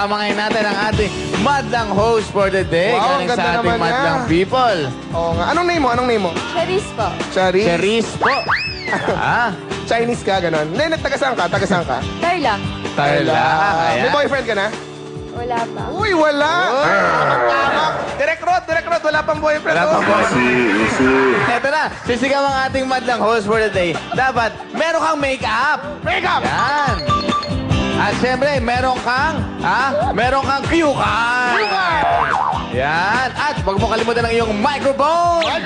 kasama ngayon natin ang ating madlang host for the day. Wow, Galing ang ganda sa ating naman madlang niya. people. Oo nga. Anong name mo? Anong name mo? Charis po. Charis? Charis po. Chinese ka, ganon. Hindi, taga-saan ka? Taga-saan ka? Tarlac. Tarlac. May boyfriend ka na? Wala pa. Uy, wala! Direct Rod, wala pang boyfriend. Wala pang oh. boyfriend. Eto na, sisigaw ang ating madlang host for the day. Dapat, meron kang make-up. Make-up! Yan. At syempre, meron kang cue card. Yan. At huwag mo kalimutan ang iyong microphone. At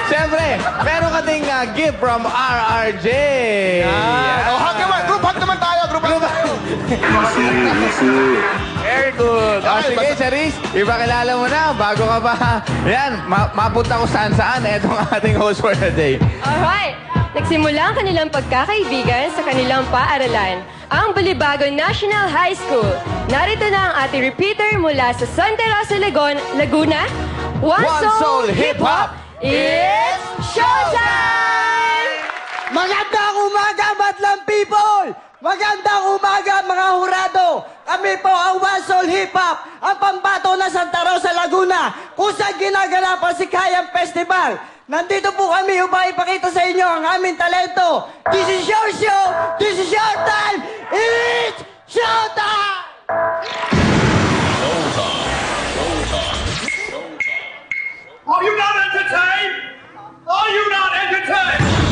syempre, meron ka ding gift from RRJ. Yan. Oh, hug naman. Group hug naman tayo. Group hug tayo. Very good. O Okay, sige, Charis, ipakilala mo na bago ka pa. Yan, mapunta ko saan-saan. Ito ang ating host for the day. Alright. Nagsimula ang kanilang pagkakaibigan sa kanilang paaralan, ang Balibago National High School. Narito na ang ating repeater mula sa Santa Rosa, Laguna. One Soul Hip Hop is showtime! Magandang umaga, madlang people! Magandang umaga, mga hurado! Kami po ang One Soul Hip Hop, ang pambato na Santa Rosa, Laguna, kung saan ginaganap ang Sikayang Festival. Nandito po kami upang ipakita sa inyo ang aming talento. This is your show! This is your time! It's showtime! Are you not entertained? Are you not entertained?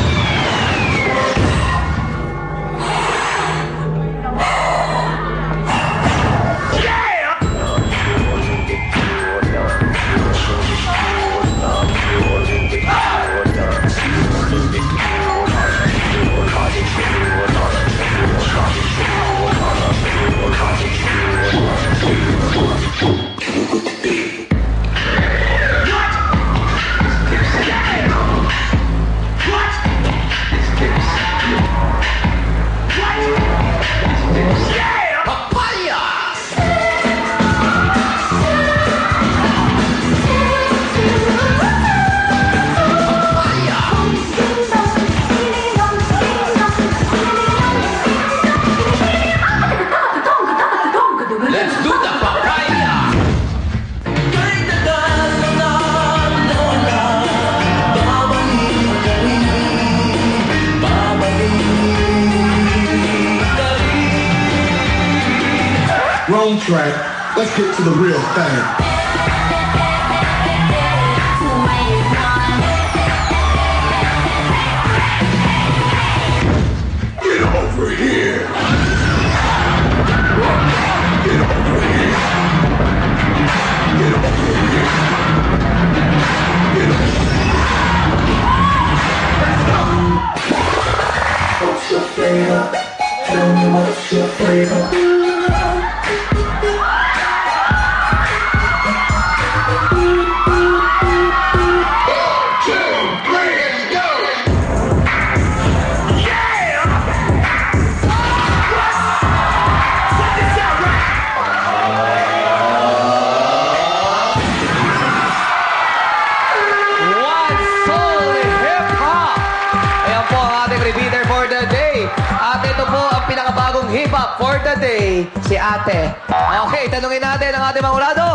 Let's do the papaya! Wrong track. Let's get to the real thing. Get over here. Get over here. Get over here. Get over here. What's your flavor? Tell me what's your flavor? One Soul Hip Hop! Ayan po ang ating repeater for the day. At ito po ang pinakabagong hip hop for the day, si Ate. Okay, tanungin natin ang ating mga urado.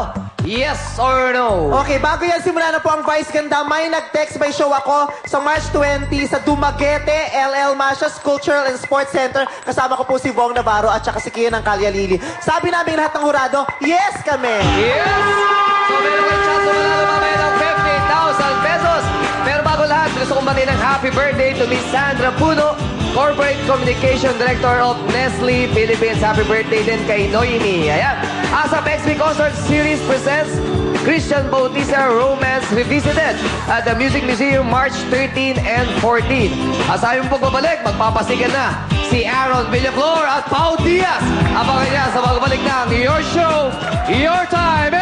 Yes or no? Okay, bago yan, simula na po ang Vice Ganda. May nag-text, may show ako sa March 20 sa Dumaguete, LL Masias Cultural and Sports Center. Kasama ko po si Bong Navarro at saka si Kian ng Calyalili. Sabi namin lahat ng hurado, yes kami! Yes! So, meron kayong chance na manalo mamaya ng 50,000 pesos. Pero bago lahat, gusto kong batiin ng happy birthday to Miss Sandra Puno, Corporate Communication Director of Nestle Philippines. Happy birthday din kay Noemi. Ayan. ASAP XP Concert Series presents Christian Bautista Romance Revisited at the Music Museum March 13 and 14. Asahin mo pagbabalik, magpapasigan na si Aaron Villaclor at Pau Diaz. Abangan niya sa pagbabalik ng Your Show, Your Time,